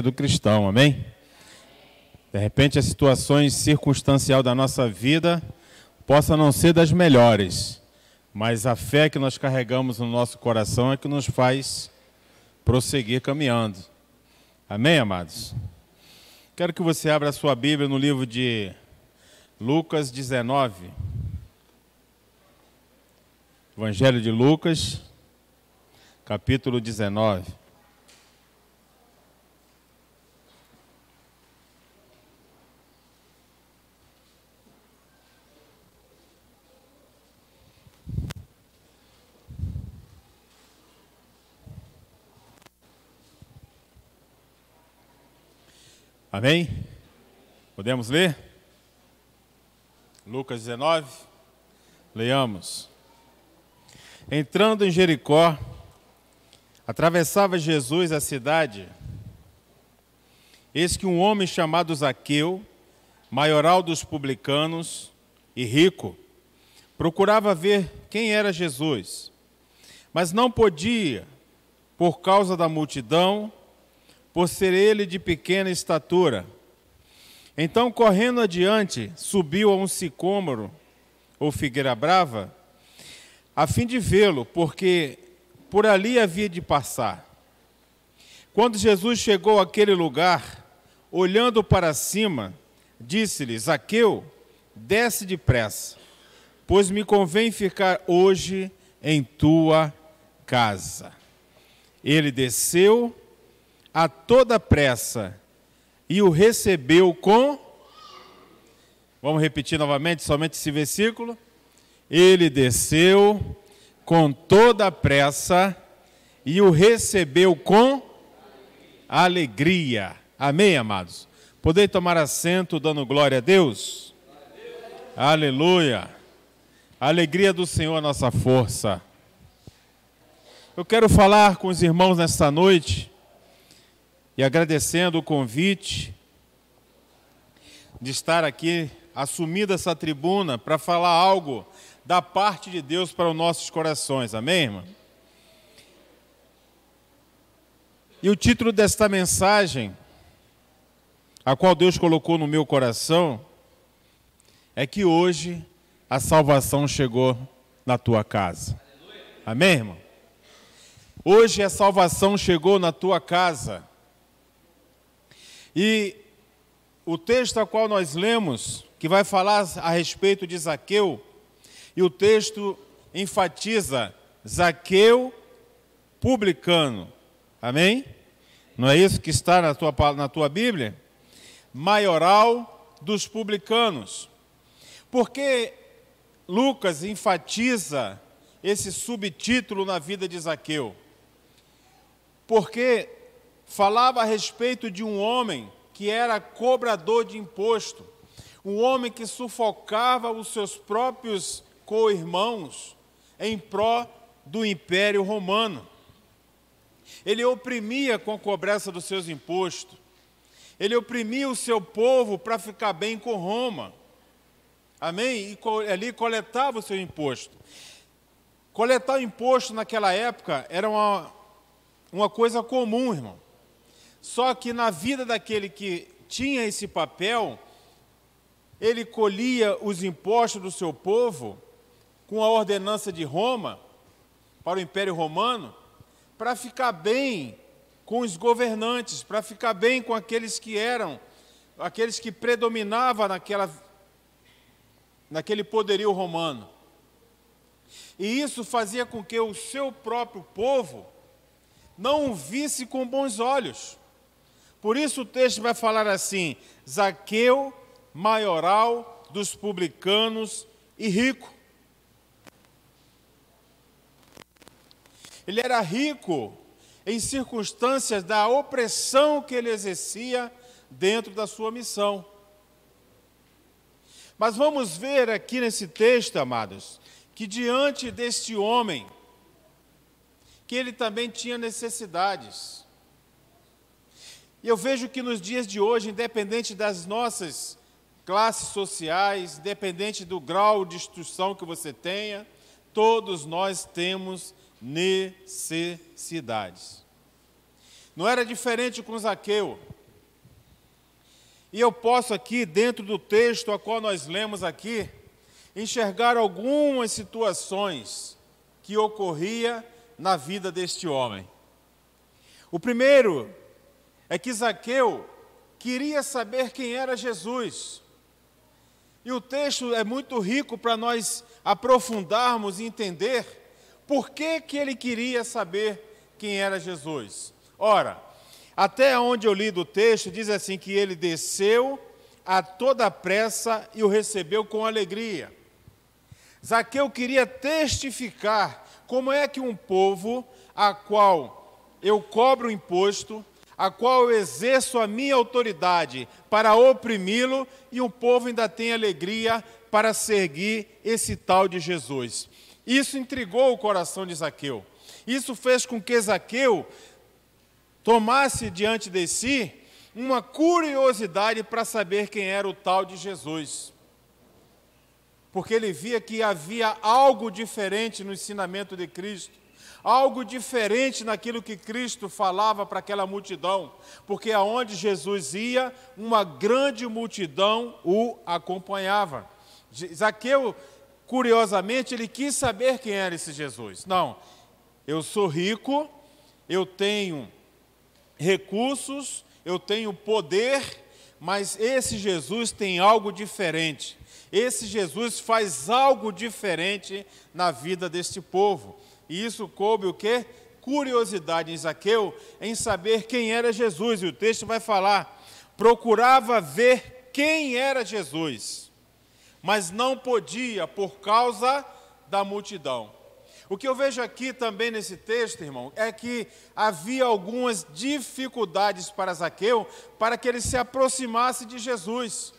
Do cristão, amém? De repente, as situações circunstanciais da nossa vida possam não ser das melhores, mas a fé que nós carregamos no nosso coração é que nos faz prosseguir caminhando. Amém, amados? Quero que você abra a sua Bíblia no livro de Lucas 19. Evangelho de Lucas, capítulo 19. Amém? Podemos ler? Lucas 19, leiamos. Entrando em Jericó, atravessava Jesus a cidade. Eis que um homem chamado Zaqueu, maioral dos publicanos e rico, procurava ver quem era Jesus, mas não podia, por causa da multidão, por ser ele de pequena estatura. Então, correndo adiante, subiu a um sicômoro, ou figueira brava, a fim de vê-lo, porque por ali havia de passar. Quando Jesus chegou àquele lugar, olhando para cima, disse-lhe: Zaqueu, desce depressa, pois me convém ficar hoje em tua casa. Ele desceu a toda pressa e o recebeu com... Vamos repetir novamente, somente esse versículo. Ele desceu com toda pressa e o recebeu com alegria. Amém, amados? Podem tomar assento dando glória a Deus? Aleluia! A alegria do Senhor é a nossa força. Eu quero falar com os irmãos nesta noite, e agradecendo o convite de estar aqui, assumindo essa tribuna, para falar algo da parte de Deus para os nossos corações. Amém, irmão? E o título desta mensagem, a qual Deus colocou no meu coração, é que hoje a salvação chegou na tua casa. Amém, irmão? Hoje a salvação chegou na tua casa. E o texto a qual nós lemos, que vai falar a respeito de Zaqueu, e o texto enfatiza Zaqueu publicano. Amém? Não é isso que está na tua Bíblia? Maioral dos publicanos. Por que Lucas enfatiza esse subtítulo na vida de Zaqueu? Porque falava a respeito de um homem que era cobrador de imposto, um homem que sufocava os seus próprios co-irmãos em pró do Império Romano. Ele oprimia com a cobrança dos seus impostos, ele oprimia o seu povo para ficar bem com Roma. Amém? E ali coletava o seu imposto. Coletar o imposto naquela época era uma coisa comum, irmão. Só que na vida daquele que tinha esse papel, ele colhia os impostos do seu povo com a ordenança de Roma, para o Império Romano, para ficar bem com os governantes, para ficar bem com aqueles que predominavam naquele poderio romano. E isso fazia com que o seu próprio povo não o visse com bons olhos. Por isso o texto vai falar assim: Zaqueu, maioral dos publicanos e rico. Ele era rico em circunstâncias da opressão que ele exercia dentro da sua missão. Mas vamos ver aqui nesse texto, amados, que diante deste homem, que ele também tinha necessidades. E eu vejo que nos dias de hoje, independente das nossas classes sociais, independente do grau de instrução que você tenha, todos nós temos necessidades. Não era diferente com Zaqueu. E eu posso aqui, dentro do texto a qual nós lemos aqui, enxergar algumas situações que ocorria na vida deste homem. O primeiro é que Zaqueu queria saber quem era Jesus. E o texto é muito rico para nós aprofundarmos e entender por que ele queria saber quem era Jesus. Ora, até onde eu li do texto, diz assim que ele desceu a toda pressa e o recebeu com alegria. Zaqueu queria testificar como é que um povo a qual eu cobro imposto, a qual eu exerço a minha autoridade para oprimi-lo, e um povo ainda tem alegria para seguir esse tal de Jesus. Isso intrigou o coração de Zaqueu. Isso fez com que Zaqueu tomasse diante de si uma curiosidade para saber quem era o tal de Jesus. Porque ele via que havia algo diferente no ensinamento de Cristo, algo diferente naquilo que Cristo falava para aquela multidão, porque aonde Jesus ia, uma grande multidão o acompanhava. Zaqueu, curiosamente, ele quis saber quem era esse Jesus. Não, eu sou rico, eu tenho recursos, eu tenho poder, mas esse Jesus tem algo diferente. Esse Jesus faz algo diferente na vida deste povo. E isso coube o quê? Curiosidade em Zaqueu em saber quem era Jesus. E o texto vai falar, procurava ver quem era Jesus, mas não podia por causa da multidão. O que eu vejo aqui também nesse texto, irmão, é que havia algumas dificuldades para Zaqueu para que ele se aproximasse de Jesus.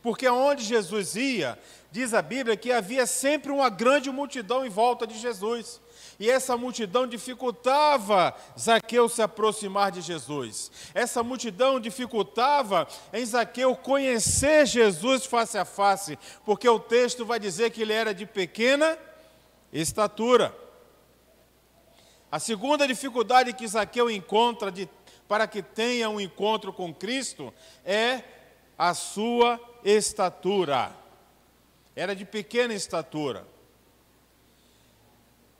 Porque onde Jesus ia, diz a Bíblia que havia sempre uma grande multidão em volta de Jesus. E essa multidão dificultava Zaqueu se aproximar de Jesus. Essa multidão dificultava em Zaqueu conhecer Jesus face a face, porque o texto vai dizer que ele era de pequena estatura. A segunda dificuldade que Zaqueu encontra para que tenha um encontro com Cristo é a sua estatura. Era de pequena estatura.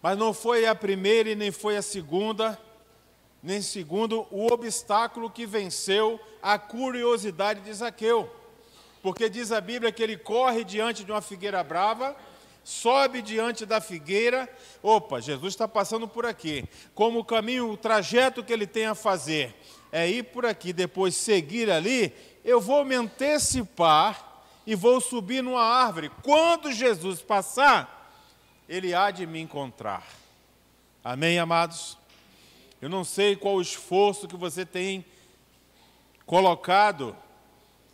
Mas não foi a primeira e nem foi a segunda, nem segundo o obstáculo que venceu a curiosidade de Zaqueu. Porque diz a Bíblia que ele corre diante de uma figueira brava, sobe diante da figueira, opa, Jesus está passando por aqui. Como o caminho, o trajeto que ele tem a fazer é ir por aqui, depois seguir ali, eu vou me antecipar e vou subir numa árvore. Quando Jesus passar, ele há de me encontrar. Amém, amados? Eu não sei qual o esforço que você tem colocado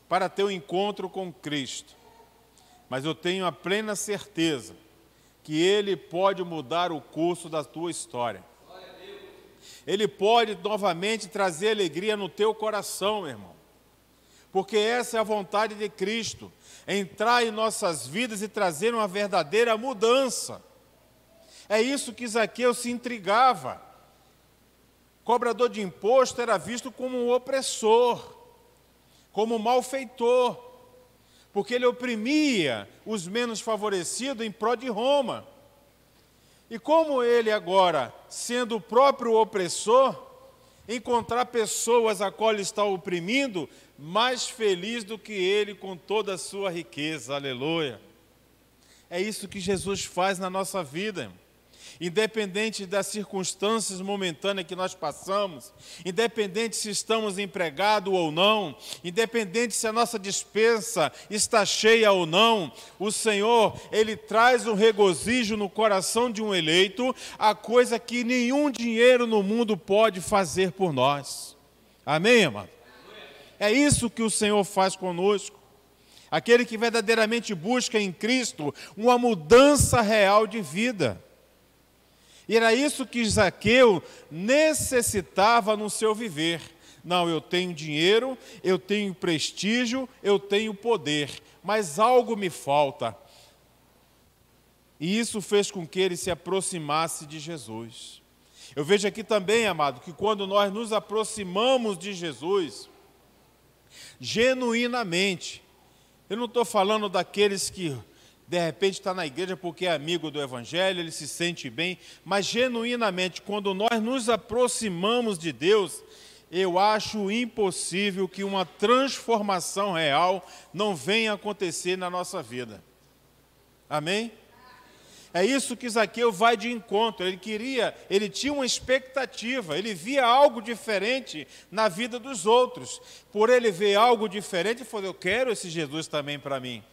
para ter um encontro com Cristo, mas eu tenho a plena certeza que Ele pode mudar o curso da tua história. Ele pode novamente trazer alegria no teu coração, meu irmão. Porque essa é a vontade de Cristo, entrar em nossas vidas e trazer uma verdadeira mudança. É isso que Zaqueu se intrigava. Cobrador de imposto era visto como um opressor, como um malfeitor, porque ele oprimia os menos favorecidos em prol de Roma. E como ele agora, sendo o próprio opressor, encontrar pessoas a qual ele está oprimindo, mais feliz do que ele com toda a sua riqueza, aleluia. É isso que Jesus faz na nossa vida, irmão. Independente das circunstâncias momentâneas que nós passamos, independente se estamos empregados ou não, independente se a nossa despensa está cheia ou não, o Senhor, Ele traz um regozijo no coração de um eleito, a coisa que nenhum dinheiro no mundo pode fazer por nós. Amém, irmão? É isso que o Senhor faz conosco. Aquele que verdadeiramente busca em Cristo uma mudança real de vida. E era isso que Zaqueu necessitava no seu viver. Não, eu tenho dinheiro, eu tenho prestígio, eu tenho poder, mas algo me falta. E isso fez com que ele se aproximasse de Jesus. Eu vejo aqui também, amado, que quando nós nos aproximamos de Jesus, genuinamente, eu não estou falando daqueles que de repente está na igreja porque é amigo do Evangelho, ele se sente bem, mas genuinamente, quando nós nos aproximamos de Deus, eu acho impossível que uma transformação real não venha acontecer na nossa vida. Amém? É isso que Zaqueu vai de encontro. Ele tinha uma expectativa, ele via algo diferente na vida dos outros. Por ele ver algo diferente, ele falou: eu quero esse Jesus também para mim.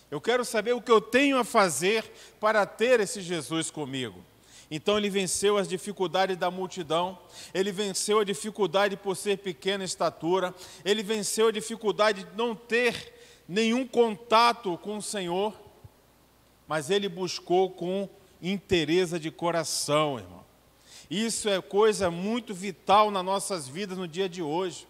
Eu quero saber o que eu tenho a fazer para ter esse Jesus comigo. Então ele venceu as dificuldades da multidão, ele venceu a dificuldade por ser pequena estatura, ele venceu a dificuldade de não ter nenhum contato com o Senhor, mas ele buscou com inteireza de coração, irmão. Isso é coisa muito vital nas nossas vidas no dia de hoje.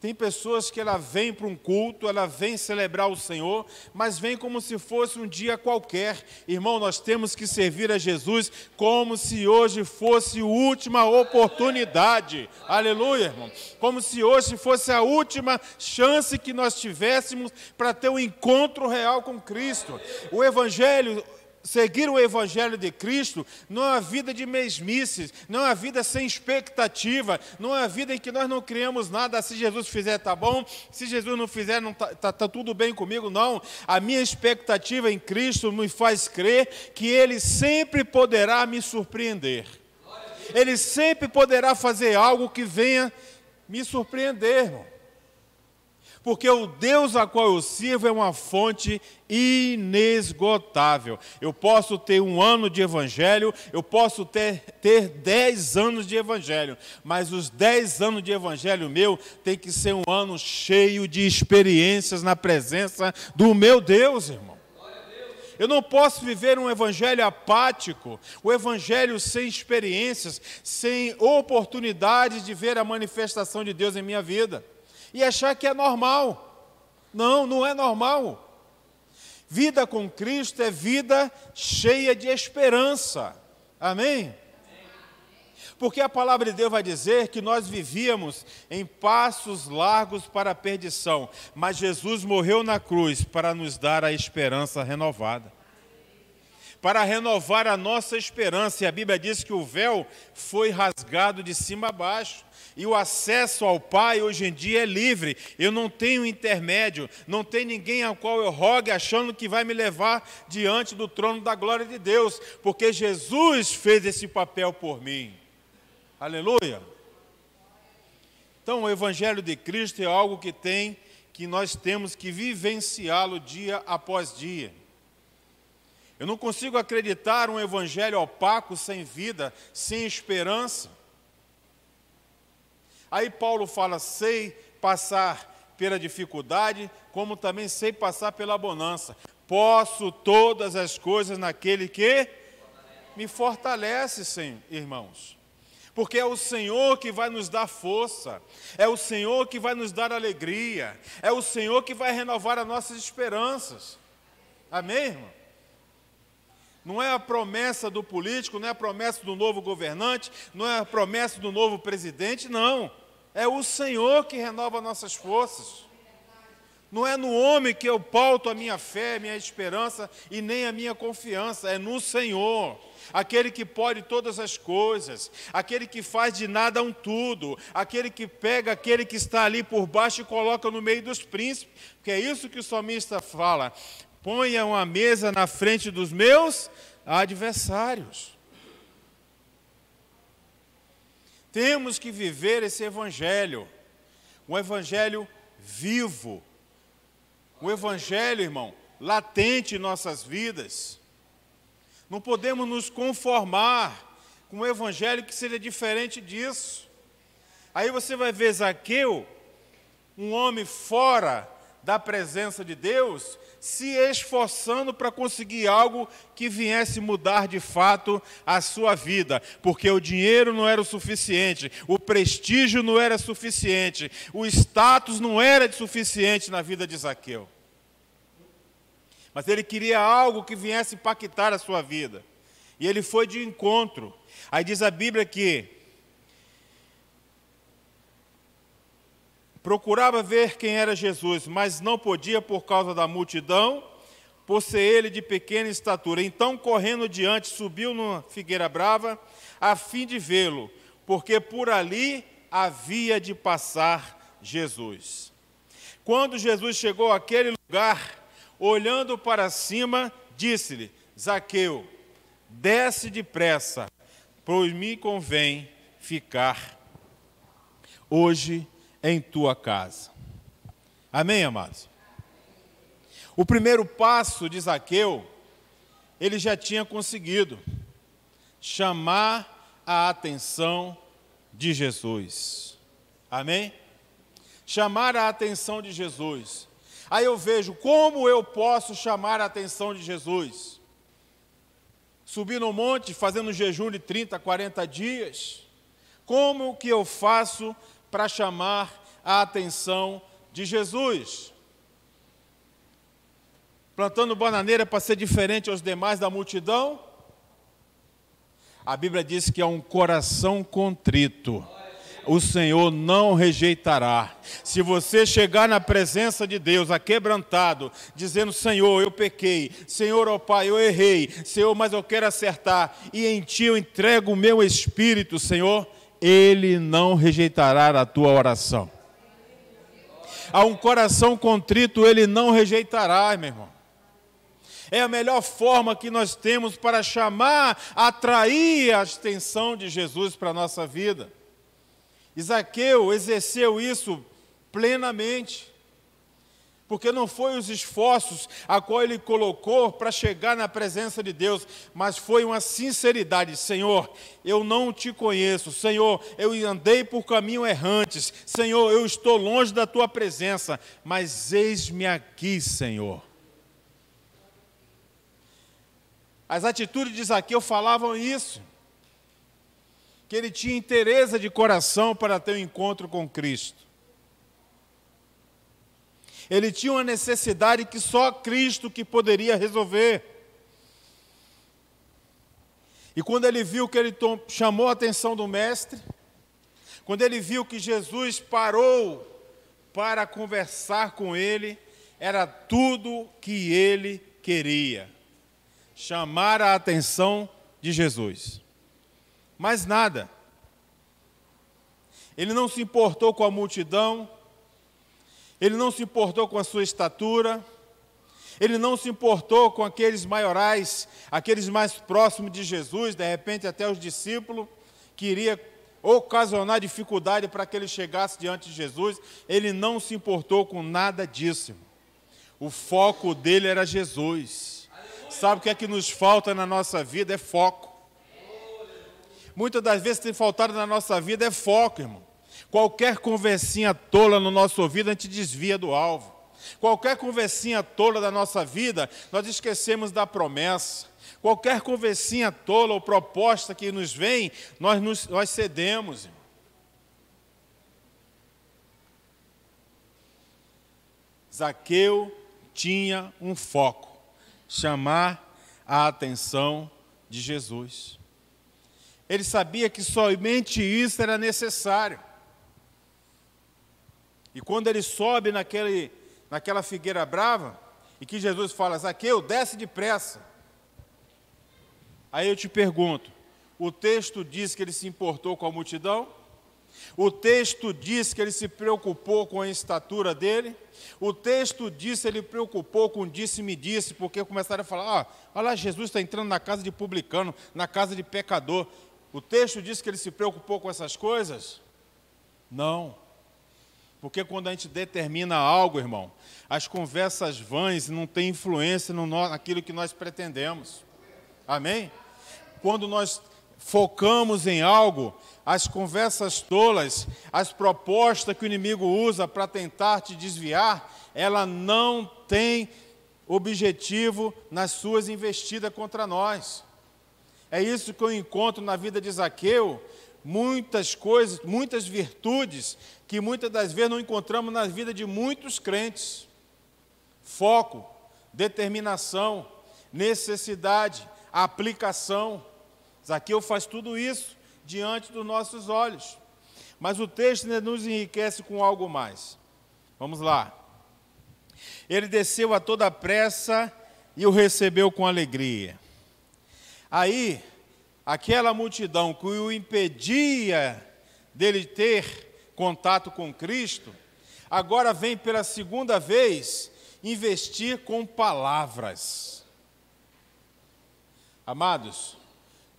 Tem pessoas que ela vem para um culto, ela vem celebrar o Senhor, mas vem como se fosse um dia qualquer. Irmão, nós temos que servir a Jesus como se hoje fosse a última oportunidade. Aleluia, irmão. Como se hoje fosse a última chance que nós tivéssemos para ter um encontro real com Cristo. O Evangelho... Seguir o Evangelho de Cristo não é uma vida de mesmices, não é uma vida sem expectativa, não é uma vida em que nós não criamos nada. Se Jesus fizer, está bom. Se Jesus não fizer, tá tudo bem comigo. Não. A minha expectativa em Cristo me faz crer que Ele sempre poderá me surpreender. Ele sempre poderá fazer algo que venha me surpreender, irmão. Porque o Deus a qual eu sirvo é uma fonte inesgotável. Eu posso ter 1 ano de evangelho, eu posso ter 10 anos de evangelho, mas os 10 anos de evangelho meu tem que ser um ano cheio de experiências na presença do meu Deus, irmão. Eu não posso viver um evangelho apático, o evangelho sem experiências, sem oportunidades de ver a manifestação de Deus em minha vida. E achar que é normal. Não, não é normal. Vida com Cristo é vida cheia de esperança. Amém? Porque a palavra de Deus vai dizer que nós vivíamos em passos largos para a perdição, mas Jesus morreu na cruz para nos dar a esperança renovada. Para renovar a nossa esperança. E a Bíblia diz que o véu foi rasgado de cima a baixo. E o acesso ao Pai hoje em dia é livre. Eu não tenho intermédio, não tem ninguém ao qual eu rogue achando que vai me levar diante do trono da glória de Deus, porque Jesus fez esse papel por mim. Aleluia! Então o Evangelho de Cristo é algo que nós temos que vivenciá-lo dia após dia. Eu não consigo acreditar um Evangelho opaco, sem vida, sem esperança. Aí Paulo fala: sei passar pela dificuldade, como também sei passar pela bonança. Posso todas as coisas naquele que me fortalece, sim, irmãos. Porque é o Senhor que vai nos dar força, é o Senhor que vai nos dar alegria, é o Senhor que vai renovar as nossas esperanças. Amém, irmão? Não é a promessa do político, não é a promessa do novo governante, não é a promessa do novo presidente, não. É o Senhor que renova nossas forças. Não é no homem que eu pauto a minha fé, a minha esperança e nem a minha confiança. É no Senhor, aquele que pode todas as coisas, aquele que faz de nada um tudo, aquele que pega aquele que está ali por baixo e coloca no meio dos príncipes. Porque é isso que o salmista fala: ponha uma mesa na frente dos meus adversários. Temos que viver esse evangelho, um evangelho vivo, um evangelho, irmão, latente em nossas vidas. Não podemos nos conformar com um evangelho que seja diferente disso. Aí você vai ver Zaqueu, um homem fora da presença de Deus, se esforçando para conseguir algo que viesse mudar de fato a sua vida, porque o dinheiro não era o suficiente, o prestígio não era suficiente, o status não era suficiente na vida de Zaqueu. Mas ele queria algo que viesse impactar a sua vida, e ele foi de encontro. Aí diz a Bíblia que Procurava ver quem era Jesus, mas não podia por causa da multidão, por ser ele de pequena estatura. Então, correndo diante, subiu numa figueira brava, a fim de vê-lo, porque por ali havia de passar Jesus. Quando Jesus chegou àquele lugar, olhando para cima, disse-lhe: Zaqueu, desce depressa, pois me convém ficar hoje em tua casa. Amém, amados? O primeiro passo de Zaqueu, ele já tinha conseguido chamar a atenção de Jesus. Amém? Chamar a atenção de Jesus. Aí eu vejo, como eu posso chamar a atenção de Jesus? Subir no monte, fazendo um jejum de 30, 40 dias? Como que eu faço para chamar a atenção de Jesus? Plantando bananeira para ser diferente aos demais da multidão? A Bíblia diz que é um coração contrito o Senhor não rejeitará. Se você chegar na presença de Deus, aquebrantado, dizendo: Senhor, eu pequei, Senhor, ó Pai, eu errei, Senhor, mas eu quero acertar, e em Ti eu entrego o meu espírito, Senhor, Ele não rejeitará a tua oração. A um coração contrito Ele não rejeitará, meu irmão. É a melhor forma que nós temos para chamar, atrair a atenção de Jesus para a nossa vida. Zaqueu exerceu isso plenamente, porque não foi os esforços a qual ele colocou para chegar na presença de Deus, mas foi uma sinceridade: Senhor, eu não te conheço, Senhor, eu andei por caminho errantes, Senhor, eu estou longe da tua presença, mas eis-me aqui, Senhor. As atitudes de Zaqueu falavam isso, que ele tinha interesse de coração para ter um encontro com Cristo. Ele tinha uma necessidade que só Cristo que poderia resolver. E quando ele viu que ele chamou a atenção do mestre, quando ele viu que Jesus parou para conversar com ele, era tudo que ele queria: chamar a atenção de Jesus. Mais nada. Ele não se importou com a multidão, ele não se importou com a sua estatura, ele não se importou com aqueles maiorais, aqueles mais próximos de Jesus, de repente até os discípulos, que iria ocasionar dificuldade para que ele chegasse diante de Jesus. Ele não se importou com nada disso. O foco dele era Jesus. Sabe o que é que nos falta na nossa vida? É foco. Muitas das vezes tem faltado na nossa vida é foco, irmão. Qualquer conversinha tola no nosso ouvido, a gente desvia do alvo. Qualquer conversinha tola da nossa vida, nós esquecemos da promessa. Qualquer conversinha tola ou proposta que nos vem, nós cedemos, irmão. Zaqueu tinha um foco: chamar a atenção de Jesus. Ele sabia que somente isso era necessário. E quando ele sobe naquela figueira brava, e que Jesus fala: Zaqueu, desce depressa. Aí eu te pergunto, o texto diz que ele se importou com a multidão? O texto diz que ele se preocupou com a estatura dele? O texto diz que ele preocupou com disse-me-disse, porque começaram a falar: olha lá, Jesus está entrando na casa de publicano, na casa de pecador. O texto diz que ele se preocupou com essas coisas? Não. Porque quando a gente determina algo, irmão, as conversas vãs não têm influência naquilo que nós pretendemos. Amém? Quando nós focamos em algo, as conversas tolas, as propostas que o inimigo usa para tentar te desviar, ela não tem objetivo nas suas investidas contra nós. É isso que eu encontro na vida de Zaqueu, muitas coisas, muitas virtudes, que muitas das vezes não encontramos na vida de muitos crentes. Foco, determinação, necessidade, aplicação. Zaqueu faz tudo isso diante dos nossos olhos. Mas o texto ainda nos enriquece com algo mais. Vamos lá. Ele desceu a toda pressa e o recebeu com alegria. Aí, aquela multidão que o impedia dele ter contato com Cristo, agora vem pela segunda vez investir com palavras. Amados,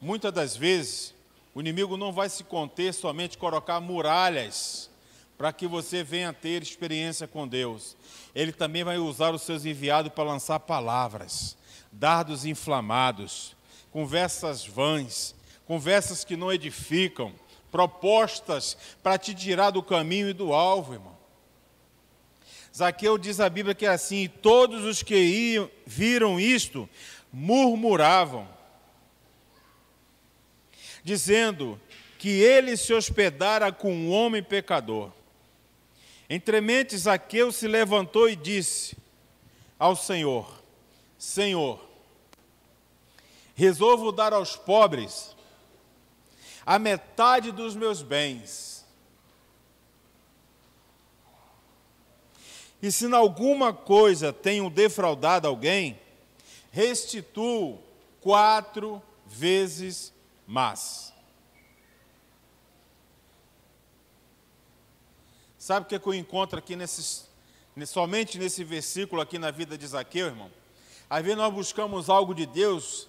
muitas das vezes o inimigo não vai se conter somente colocar muralhas para que você venha ter experiência com Deus. Ele também vai usar os seus enviados para lançar palavras, dardos inflamados, conversas vãs, conversas que não edificam, propostas para te tirar do caminho e do alvo, irmão. Zaqueu diz a Bíblia que é assim: todos os que viram isto murmuravam, dizendo que ele se hospedara com um homem pecador. Entremente, Zaqueu se levantou e disse ao Senhor: Senhor, resolvo dar aos pobres a metade dos meus bens. E se em alguma coisa tenho defraudado alguém, restituo 4 vezes mais. Sabe o que eu encontro aqui somente nesse versículo aqui na vida de Zaqueu, irmão? Às vezes nós buscamos algo de Deus,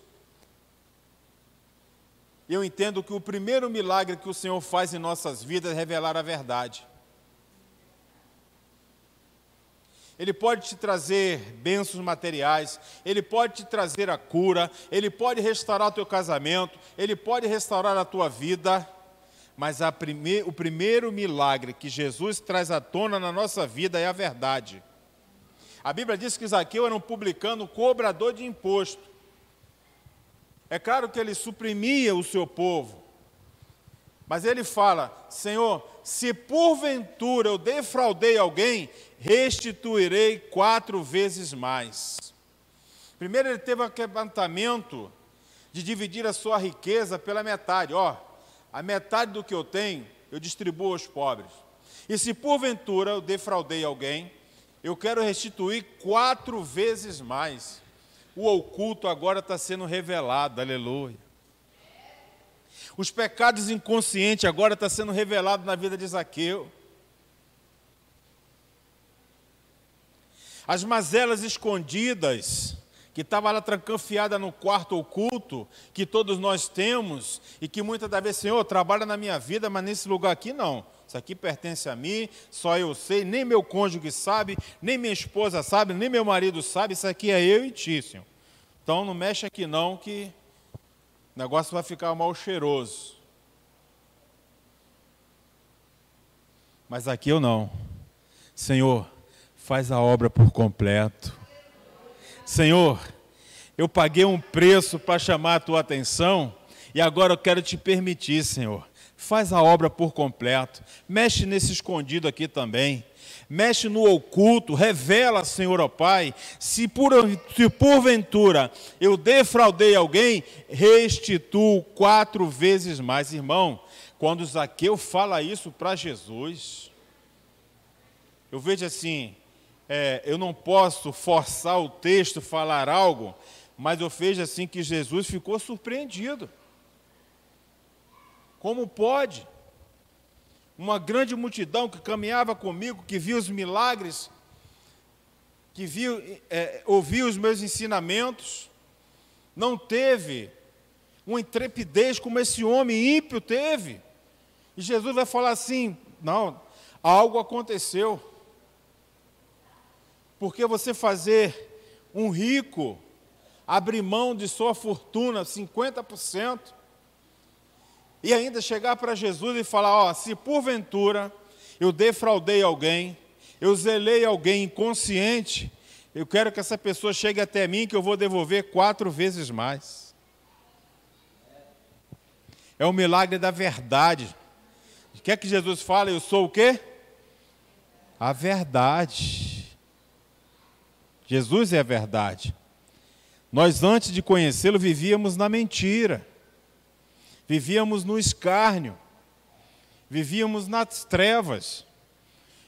e eu entendo que o primeiro milagre que o Senhor faz em nossas vidas é revelar a verdade. Ele pode te trazer bênçãos materiais, Ele pode te trazer a cura, Ele pode restaurar o teu casamento, Ele pode restaurar a tua vida, mas o primeiro milagre que Jesus traz à tona na nossa vida é a verdade. A Bíblia diz que Zaqueu era um publicano, cobrador de imposto. É claro que ele suprimia o seu povo, mas ele fala: Senhor, se porventura eu defraudei alguém, restituirei 4 vezes mais. Primeiro ele teve o quebrantamento de dividir a sua riqueza pela metade. A metade do que eu tenho, eu distribuo aos pobres. E se porventura eu defraudei alguém, eu quero restituir 4 vezes mais. O oculto agora está sendo revelado, aleluia. Os pecados inconscientes agora estão sendo revelados na vida de Zaqueu. As mazelas escondidas, que estava lá trancafiada no quarto oculto, que todos nós temos, e que muitas das vezes, Senhor, trabalha na minha vida, mas nesse lugar aqui não. Isso aqui pertence a mim, só eu sei, nem meu cônjuge sabe, nem minha esposa sabe, nem meu marido sabe, isso aqui é eu e ti, Senhor. Então não mexe aqui não, que o negócio vai ficar mal cheiroso. Mas aqui eu não. Senhor, faz a obra por completo. Senhor, eu paguei um preço para chamar a tua atenção, e agora eu quero te permitir, Senhor. Faz a obra por completo. Mexe nesse escondido aqui também. Mexe no oculto, revela, Senhor, ó Pai, se porventura eu defraudei alguém, restituo 4 vezes mais. Irmão, quando Zaqueu fala isso para Jesus, eu vejo assim, eu não posso forçar o texto, falar algo, mas eu vejo assim que Jesus ficou surpreendido. Como pode? Uma grande multidão que caminhava comigo, que via os milagres, que ouvia os meus ensinamentos, não teve uma intrepidez como esse homem ímpio teve. E Jesus vai falar assim: não, algo aconteceu. Porque você fazer um rico abrir mão de sua fortuna, 50%, e ainda chegar para Jesus e falar: se porventura eu defraudei alguém, eu zelei alguém inconsciente, eu quero que essa pessoa chegue até mim, que eu vou devolver 4 vezes mais. É o milagre da verdade. Quer que Jesus fale? Eu sou o quê? A verdade. Jesus é a verdade. Nós, antes de conhecê-lo, vivíamos na mentira. Vivíamos no escárnio. vivíamos nas trevas.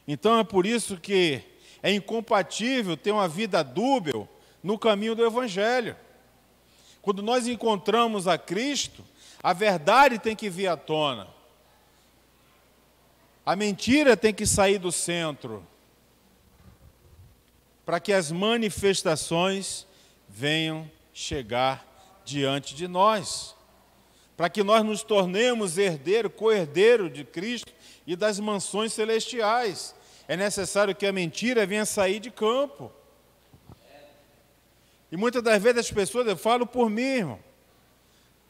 Então é por isso que é incompatível ter uma vida dúbia no caminho do Evangelho. Quando nós encontramos a Cristo, a verdade tem que vir à tona. A mentira tem que sair do centro, para que as manifestações venham chegar diante de nós, para que nós nos tornemos herdeiro, co-herdeiro de Cristo e das mansões celestiais. É necessário que a mentira venha sair de campo. E muitas das vezes as pessoas, eu falo por mim, irmão,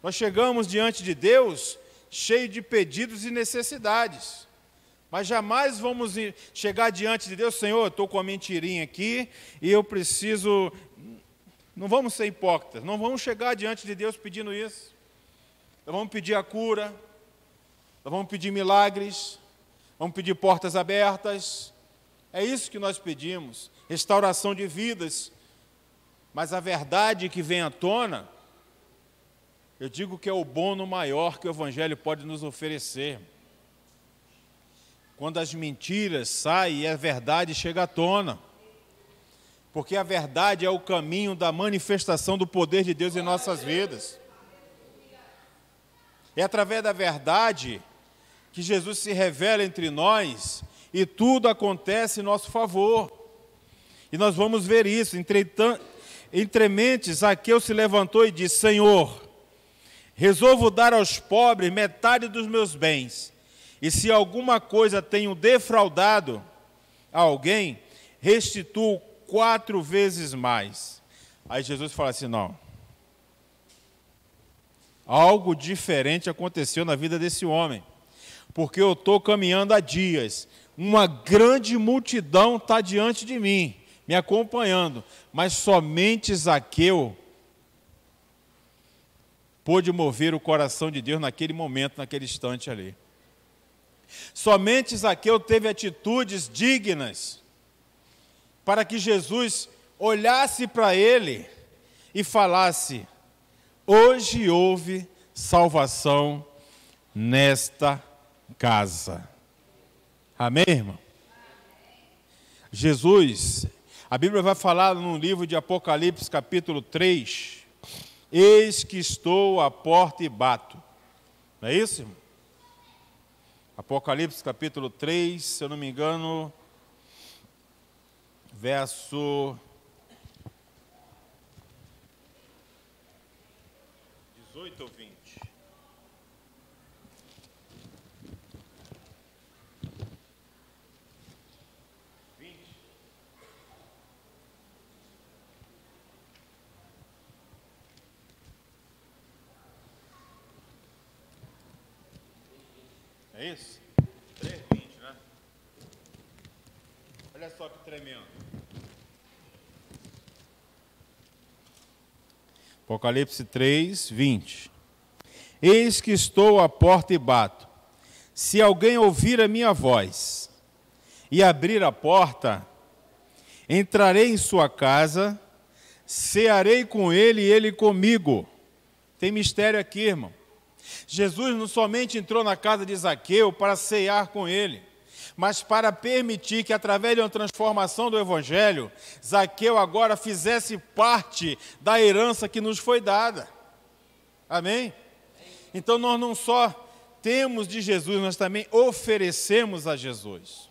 nós chegamos diante de Deus cheio de pedidos e necessidades, mas jamais vamos chegar diante de Deus, Senhor, eu estou com a mentirinha aqui e eu preciso. Não vamos ser hipócritas, não vamos chegar diante de Deus pedindo isso. Nós vamos pedir a cura, nós vamos pedir milagres, vamos pedir portas abertas. É isso que nós pedimos, restauração de vidas. Mas a verdade que vem à tona, eu digo que é o bônus maior que o Evangelho pode nos oferecer. Quando as mentiras saem e a verdade chega à tona. Porque a verdade é o caminho da manifestação do poder de Deus em nossas vidas. É através da verdade que Jesus se revela entre nós e tudo acontece em nosso favor. E nós vamos ver isso. Entre mentes, Zaqueu se levantou e disse: Senhor, resolvo dar aos pobres metade dos meus bens. E se alguma coisa tenho defraudado a alguém, restituo 4 vezes mais. Aí Jesus fala assim: não. Algo diferente aconteceu na vida desse homem. Porque eu estou caminhando há dias. Uma grande multidão está diante de mim, me acompanhando. Mas somente Zaqueu pôde mover o coração de Deus naquele momento, naquele instante ali. Somente Zaqueu teve atitudes dignas para que Jesus olhasse para ele e falasse: hoje houve salvação nesta casa. Amém, irmão? Jesus, a Bíblia vai falar no livro de Apocalipse, capítulo 3, eis que estou à porta e bato. Não é isso, irmão? Apocalipse, capítulo 3, se eu não me engano, verso 18 ou 20. É isso? 3:20, né? Olha só que tremendo. Apocalipse 3:20. Eis que estou à porta e bato. Se alguém ouvir a minha voz e abrir a porta, entrarei em sua casa, cearei com ele e ele comigo. Tem mistério aqui, irmão. Jesus não somente entrou na casa de Zaqueu para cear com ele, mas para permitir que, através de uma transformação do Evangelho, Zaqueu agora fizesse parte da herança que nos foi dada. Amém? Então nós não só temos de Jesus, nós também oferecemos a Jesus.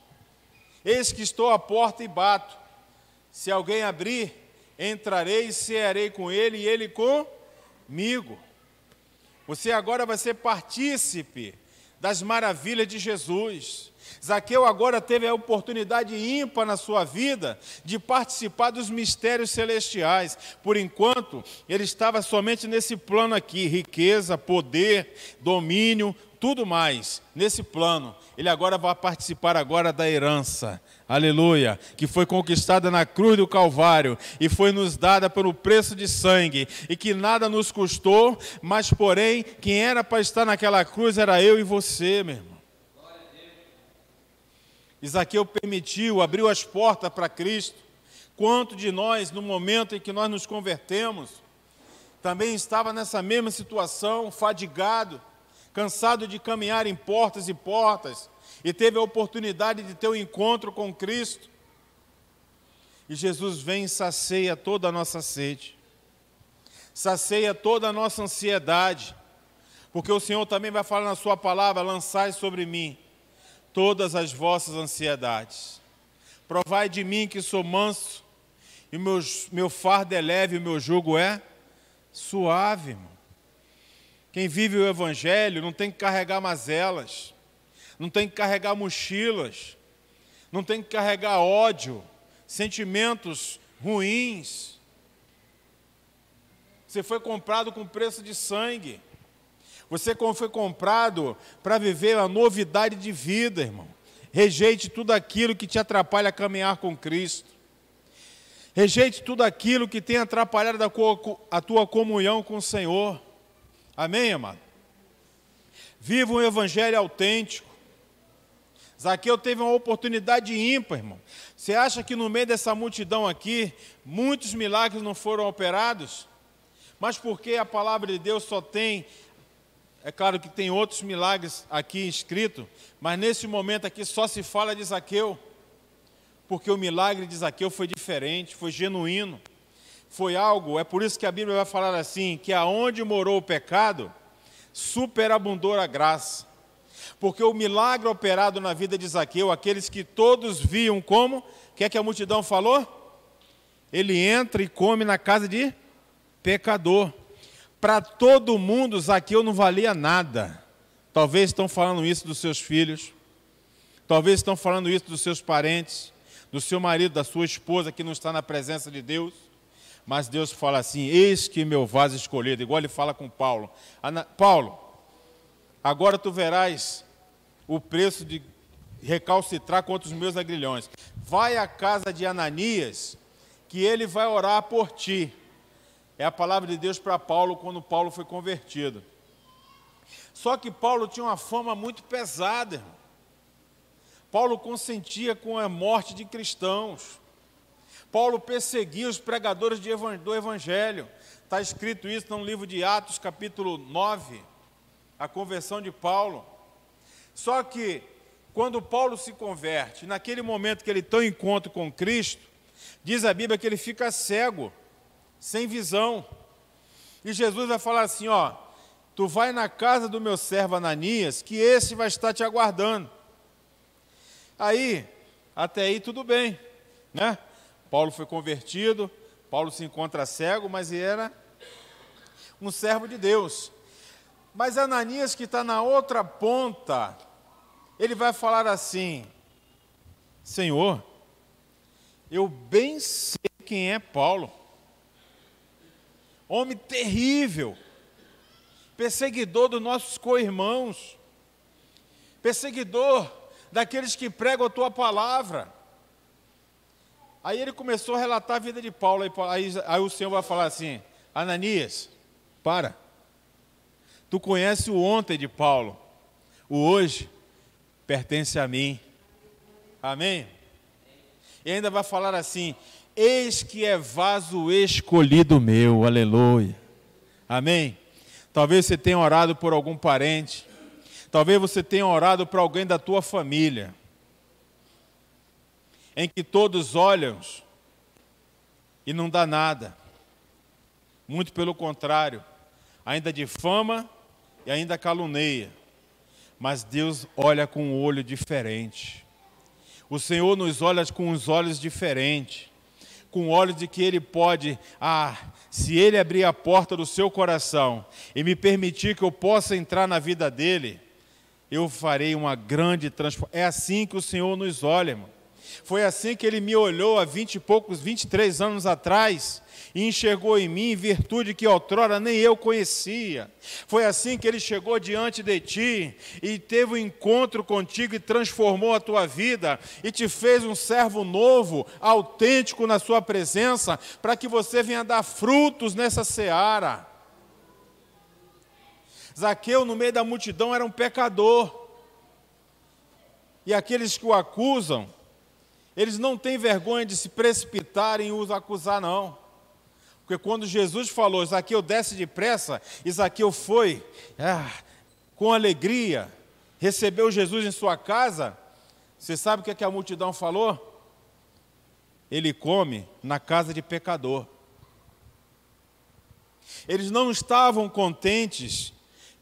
Eis que estou à porta e bato. Se alguém abrir, entrarei e cearei com ele e ele comigo. Você agora vai ser partícipe das maravilhas de Jesus. Zaqueu agora teve a oportunidade ímpar na sua vida de participar dos mistérios celestiais. Por enquanto, ele estava somente nesse plano aqui, riqueza, poder, domínio, tudo mais, nesse plano. Ele agora vai participar agora da herança, aleluia, que foi conquistada na cruz do Calvário e foi nos dada pelo preço de sangue e que nada nos custou, mas porém, quem era para estar naquela cruz era eu e você, meu irmão. Zaqueu permitiu, abriu as portas para Cristo. Quanto de nós, no momento em que nós nos convertemos, também estava nessa mesma situação, fadigado, cansado de caminhar em portas e portas, e teve a oportunidade de ter um encontro com Cristo. E Jesus vem e sacia toda a nossa sede, sacia toda a nossa ansiedade, porque o Senhor também vai falar na sua palavra: lançai sobre mim todas as vossas ansiedades. Provai de mim que sou manso, e meu fardo é leve, e o meu jugo é suave, irmão. Quem vive o Evangelho não tem que carregar mazelas, não tem que carregar mochilas, não tem que carregar ódio, sentimentos ruins. Você foi comprado com preço de sangue. Você foi comprado para viver a novidade de vida, irmão. Rejeite tudo aquilo que te atrapalha a caminhar com Cristo. Rejeite tudo aquilo que tem atrapalhado a tua comunhão com o Senhor. Amém, amado? Viva um evangelho autêntico. Zaqueu teve uma oportunidade ímpar, irmão. Você acha que no meio dessa multidão aqui, muitos milagres não foram operados? Mas porque a palavra de Deus só tem... É claro que tem outros milagres aqui escritos, mas nesse momento aqui só se fala de Zaqueu, porque o milagre de Zaqueu foi diferente, foi genuíno, foi algo, é por isso que a Bíblia vai falar assim, que aonde morou o pecado, superabundou a graça, porque o milagre operado na vida de Zaqueu, aqueles que todos viam como, o que é que a multidão falou? Ele entra e come na casa de pecador. Para todo mundo, Zaqueu não valia nada. Talvez estão falando isso dos seus filhos, talvez estão falando isso dos seus parentes, do seu marido, da sua esposa que não está na presença de Deus. Mas Deus fala assim: eis que meu vaso escolhido, igual ele fala com Paulo. Paulo, agora tu verás o preço de recalcitrar contra os meus agrilhões. Vai à casa de Ananias, que ele vai orar por ti. É a palavra de Deus para Paulo quando Paulo foi convertido. Só que Paulo tinha uma fama muito pesada, irmão. Paulo consentia com a morte de cristãos. Paulo perseguia os pregadores do Evangelho. Está escrito isso no livro de Atos, capítulo 9, a conversão de Paulo. Só que, quando Paulo se converte, naquele momento que ele tem um encontro com Cristo, diz a Bíblia que ele fica cego, sem visão. E Jesus vai falar assim, ó, tu vai na casa do meu servo Ananias, que esse vai estar te aguardando. Aí, até aí tudo bem, né? Paulo foi convertido, Paulo se encontra cego, mas ele era um servo de Deus. Mas Ananias, que está na outra ponta, ele vai falar assim, Senhor, eu bem sei quem é Paulo. Homem terrível, perseguidor dos nossos co-irmãos, perseguidor daqueles que pregam a tua palavra. Aí ele começou a relatar a vida de Paulo, aí o Senhor vai falar assim, Ananias, para, tu conhece o ontem de Paulo, o hoje pertence a mim, amém? E ainda vai falar assim, eis que é vaso escolhido meu, aleluia, amém? Talvez você tenha orado por algum parente, talvez você tenha orado por alguém da tua família, em que todos olham e não dá nada, muito pelo contrário, ainda difama e ainda calúnia, mas Deus olha com um olho diferente, o Senhor nos olha com os olhos diferentes, com olhos de que Ele pode, se Ele abrir a porta do seu coração e me permitir que eu possa entrar na vida dele, eu farei uma grande transformação. É assim que o Senhor nos olha, irmão. Foi assim que Ele me olhou há 23 anos atrás e enxergou em mim virtude que outrora nem eu conhecia. Foi assim que Ele chegou diante de ti e teve um encontro contigo e transformou a tua vida e te fez um servo novo, autêntico na sua presença, para que você venha dar frutos nessa seara. Zaqueu, no meio da multidão, era um pecador. E aqueles que o acusam, eles não têm vergonha de se precipitarem e os acusar, não. Porque quando Jesus falou, Zaqueu desce depressa, e Zaqueu foi, com alegria, recebeu Jesus em sua casa, você sabe o que a multidão falou? Ele come na casa de pecador. Eles não estavam contentes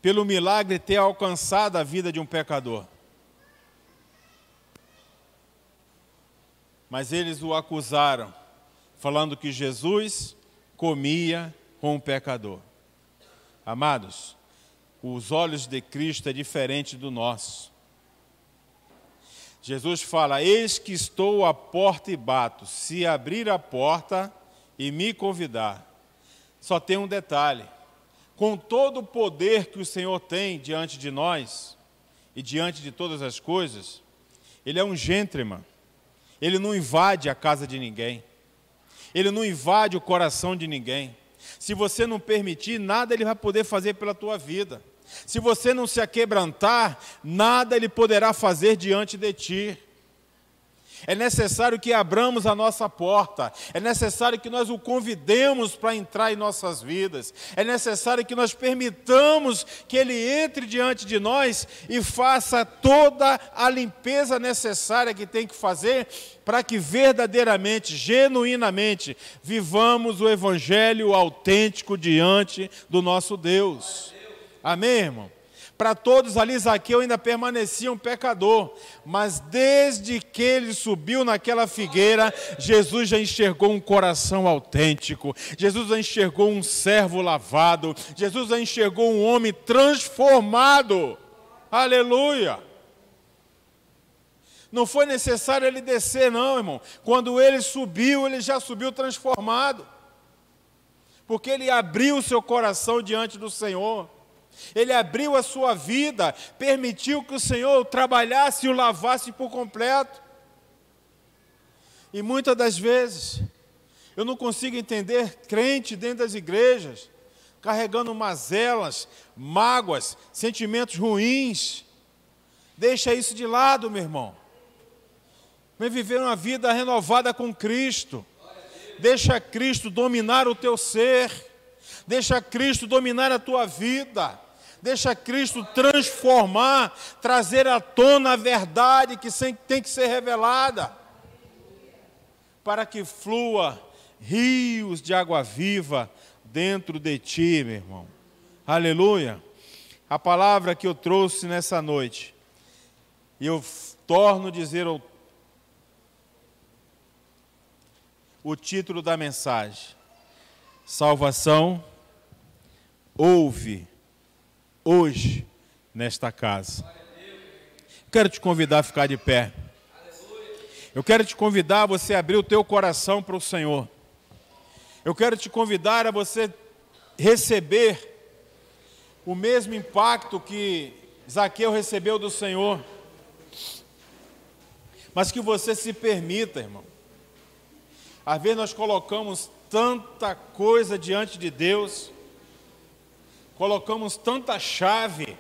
pelo milagre ter alcançado a vida de um pecador. Mas eles o acusaram, falando que Jesus comia com um pecador. Amados, os olhos de Cristo é diferente do nosso. Jesus fala: eis que estou à porta e bato. Se abrir a porta e me convidar. Só tem um detalhe: com todo o poder que o Senhor tem diante de nós e diante de todas as coisas, Ele é um gentleman. Ele não invade a casa de ninguém. Ele não invade o coração de ninguém. Se você não permitir, nada Ele vai poder fazer pela tua vida. Se você não se aquebrantar, nada Ele poderá fazer diante de ti. É necessário que abramos a nossa porta, é necessário que nós o convidemos para entrar em nossas vidas, é necessário que nós permitamos que Ele entre diante de nós e faça toda a limpeza necessária que tem que fazer para que verdadeiramente, genuinamente, vivamos o Evangelho autêntico diante do nosso Deus. Amém, irmão? Para todos ali, Zaqueu ainda permanecia um pecador, mas desde que ele subiu naquela figueira, Jesus já enxergou um coração autêntico, Jesus já enxergou um servo lavado, Jesus já enxergou um homem transformado. Aleluia! Não foi necessário ele descer, não, irmão. Quando ele subiu, ele já subiu transformado, porque ele abriu o seu coração diante do Senhor. Ele abriu a sua vida, permitiu que o Senhor o trabalhasse e o lavasse por completo. E muitas das vezes, eu não consigo entender crente dentro das igrejas, carregando mazelas, mágoas, sentimentos ruins. Deixa isso de lado, meu irmão. Vem viver uma vida renovada com Cristo. Deixa Cristo dominar o teu ser. Deixa Cristo dominar a tua vida. Deixa Cristo transformar, trazer à tona a verdade que tem que ser revelada, para que flua rios de água viva dentro de ti, meu irmão. Aleluia! A palavra que eu trouxe nessa noite, e eu torno a dizer o título da mensagem: salvação houve hoje nesta casa. Quero te convidar a ficar de pé. Eu quero te convidar a você abrir o teu coração para o Senhor. Eu quero te convidar a você receber o mesmo impacto que Zaqueu recebeu do Senhor. Mas que você se permita, irmão. Às vezes nós colocamos tanta coisa diante de Deus, colocamos tanta chave,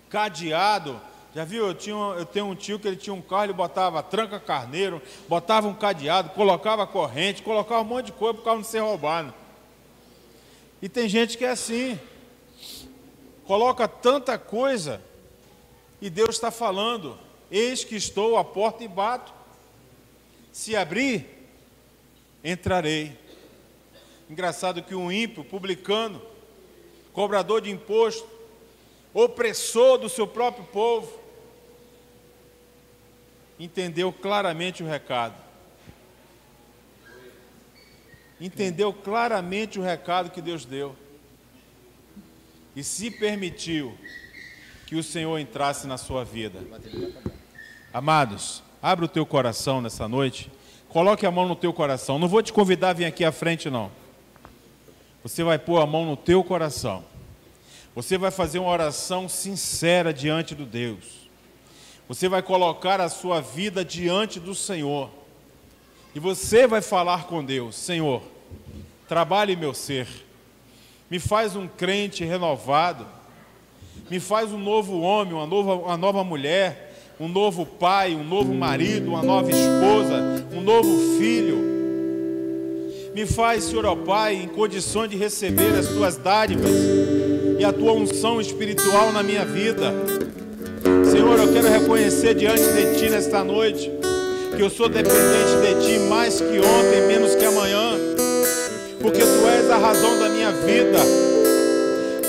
cadeado. Já viu? Eu tenho um tio que ele tinha um carro, ele botava tranca carneiro, botava um cadeado, colocava corrente, colocava um monte de coisa por causa de ser roubado. E tem gente que é assim, coloca tanta coisa, e Deus está falando: eis que estou à porta e bato. Se abrir, entrarei. Engraçado que um ímpio, publicano, cobrador de imposto, opressor do seu próprio povo, entendeu claramente o recado. Entendeu claramente o recado que Deus deu. E se permitiu que o Senhor entrasse na sua vida. Amados, abre o teu coração nessa noite. Coloque a mão no teu coração. Não vou te convidar a vir aqui à frente, não. Você vai pôr a mão no teu coração. Você vai fazer uma oração sincera diante do Deus. Você vai colocar a sua vida diante do Senhor. E você vai falar com Deus: Senhor, trabalhe meu ser. Me faz um crente renovado. Me faz um novo homem, uma nova mulher, um novo pai, um novo marido, uma nova esposa, um novo filho. Me faz, Senhor, ó Pai, em condições de receber as tuas dádivas e a tua unção espiritual na minha vida. Senhor, eu quero reconhecer diante de ti nesta noite que eu sou dependente de ti mais que ontem, menos que amanhã, porque tu és a razão da minha vida.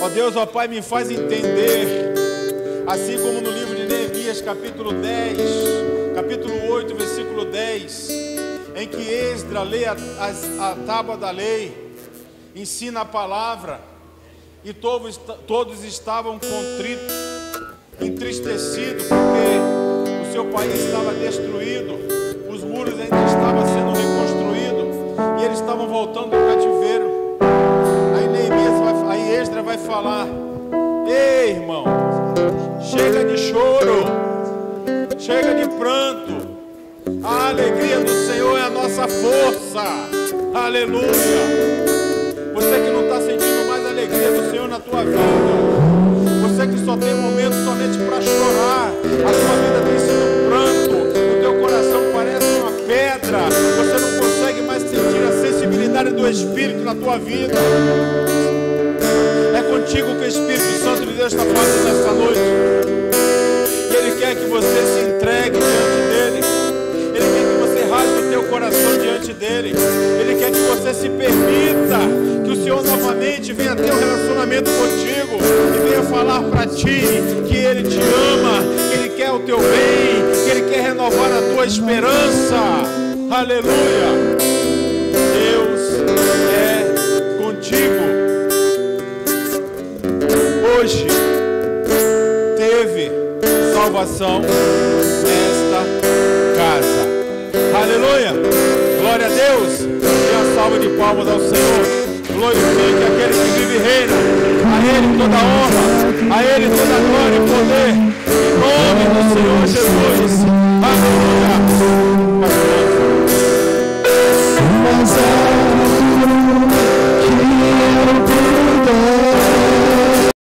Ó Deus, ó Pai, me faz entender, assim como no livro de Neemias, capítulo 10, capítulo 8, versículo 10, em que Esdras lê a tábua da lei, ensina a palavra, e todos estavam contritos, entristecidos, porque o seu país estava destruído, os muros ainda estavam sendo reconstruídos, e eles estavam voltando do cativeiro. Aí Esdras vai falar: ei, irmão, chega de choro, chega de pranto, a alegria do Senhor é a nossa força. Aleluia. Você que não está sentindo mais a alegria do Senhor na tua vida, você que só tem momento somente para chorar, a sua vida tem sido pranto, o teu coração parece uma pedra, você não consegue mais sentir a sensibilidade do Espírito na tua vida. É contigo que o Espírito Santo de Deus está falando nesta noite, e Ele quer que você se entregue diante dEle, Ele quer que você rasgue o teu coração diante dEle, Ele quer que você se permita que o Senhor novamente venha ter um relacionamento contigo e venha falar para ti que Ele te ama, que Ele quer o teu bem, que Ele quer renovar a tua esperança. Aleluia. Deus é contigo. Hoje teve salvação nesta casa. Aleluia. Glória a Deus. Dê uma salva de palmas ao Senhor. Glorifique aquele que vive e reina. A Ele toda honra, a Ele toda glória e poder. Em nome do Senhor Jesus. Aleluia.